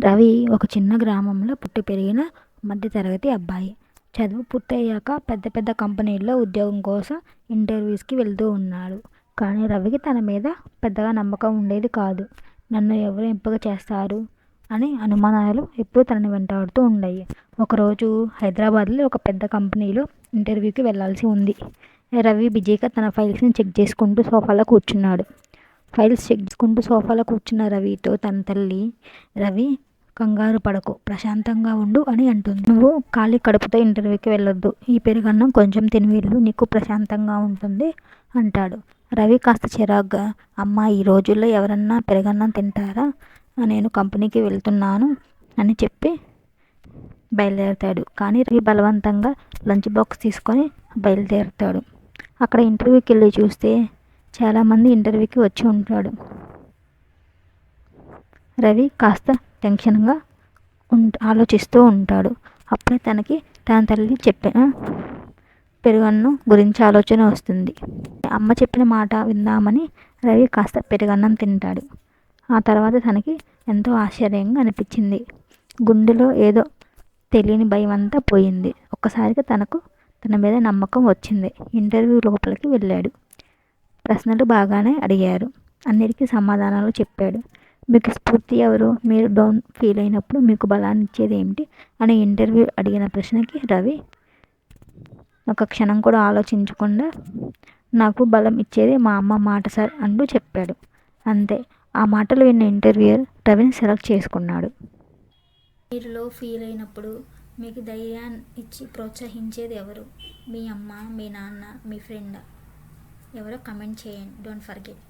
రవి ఒక చిన్న గ్రామంలో పుట్టి పెరిగిన మధ్యతరగతి అబ్బాయి. చదువు పూర్తయ్యాక పెద్ద పెద్ద కంపెనీల్లో ఉద్యోగం కోసం ఇంటర్వ్యూస్కి వెళ్తూ ఉన్నాడు. కానీ రవికి తన మీద పెద్దగా నమ్మకం ఉండేది కాదు. నన్ను ఎవరు ఎంపిక చేస్తారు అని అనుమానాలు ఎప్పుడూ తనని వెంటాడుతూ ఉండేవి. ఒకరోజు హైదరాబాద్లో ఒక పెద్ద కంపెనీలో ఇంటర్వ్యూకి వెళ్ళాల్సి ఉంది. రవి బిజీగా తన ఫైల్స్ని చెక్ చేసుకుంటూ సోఫాలో కూర్చున్నాడు. ఫైల్స్ చెక్ చేసుకుంటూ సోఫాలో కూర్చున్న రవితో తన తల్లి, రవి కంగారు పడకు, ప్రశాంతంగా ఉండు అని అంటుంది. నువ్వు ఖాళీ కడుపుతో ఇంటర్వ్యూకి వెళ్ళొద్దు, ఈ పెరుగన్నం కొంచెం తిని వెళ్ళు, నీకు ప్రశాంతంగా ఉంటుంది అంటాడు. రవి కాస్త చిరాగ్గా, అమ్మ ఈ రోజుల్లో ఎవరన్నా పెరుగన్నం తింటారా, నేను కంపెనీకి వెళ్తున్నాను అని చెప్పి బయలుదేరతాడు. కానీ రవి బలవంతంగా లంచ్ బాక్స్ తీసుకొని బయలుదేరుతాడు. అక్కడ ఇంటర్వ్యూకి వెళ్ళి చూస్తే చాలామంది ఇంటర్వ్యూకి వచ్చి ఉంటాడు. రవి కాస్త టెన్షన్గా ఆలోచిస్తూ ఉంటాడు. అప్పుడే తనకి తన తల్లి చెప్పిన పెరుగన్నం గురించి ఆలోచన వస్తుంది. అమ్మ చెప్పిన మాట విందామని రవి కాస్త పెరుగన్నం తింటాడు. ఆ తర్వాత తనకి ఎంతో ఆశ్చర్యంగా అనిపించింది. గుండెలో ఏదో తెలియని భయం అంతా పోయింది. ఒక్కసారిగా తనకు తన మీద నమ్మకం వచ్చింది. ఇంటర్వ్యూ లోపలికి వెళ్ళాడు. ప్రశ్నలు బాగానే అడిగారు. అన్నిటికీ సమాధానాలు చెప్పాడు. మీకు స్ఫూర్తి ఎవరు, మీరు డౌన్ ఫీల్ అయినప్పుడు మీకు బలాన్ని ఇచ్చేది ఏమిటి అని ఇంటర్వ్యూ అడిగిన ప్రశ్నకి రవి ఒక క్షణం కూడా ఆలోచించకుండా, నాకు బలం ఇచ్చేది మా అమ్మ మాట సార్ అంటూ చెప్పాడు. అంతే. ఆ మాటలు విన్న ఇంటర్వ్యూయర్ రవిని సెలెక్ట్ చేసుకున్నాడు. మీరు లో ఫీల్ అయినప్పుడు మీకు ధైర్యాన్ని ఇచ్చి ప్రోత్సహించేది ఎవరు, మీ అమ్మ, మీ నాన్న, మీ ఫ్రెండ్? ఎవరో కమెంట్ చేయండి. Don't forget.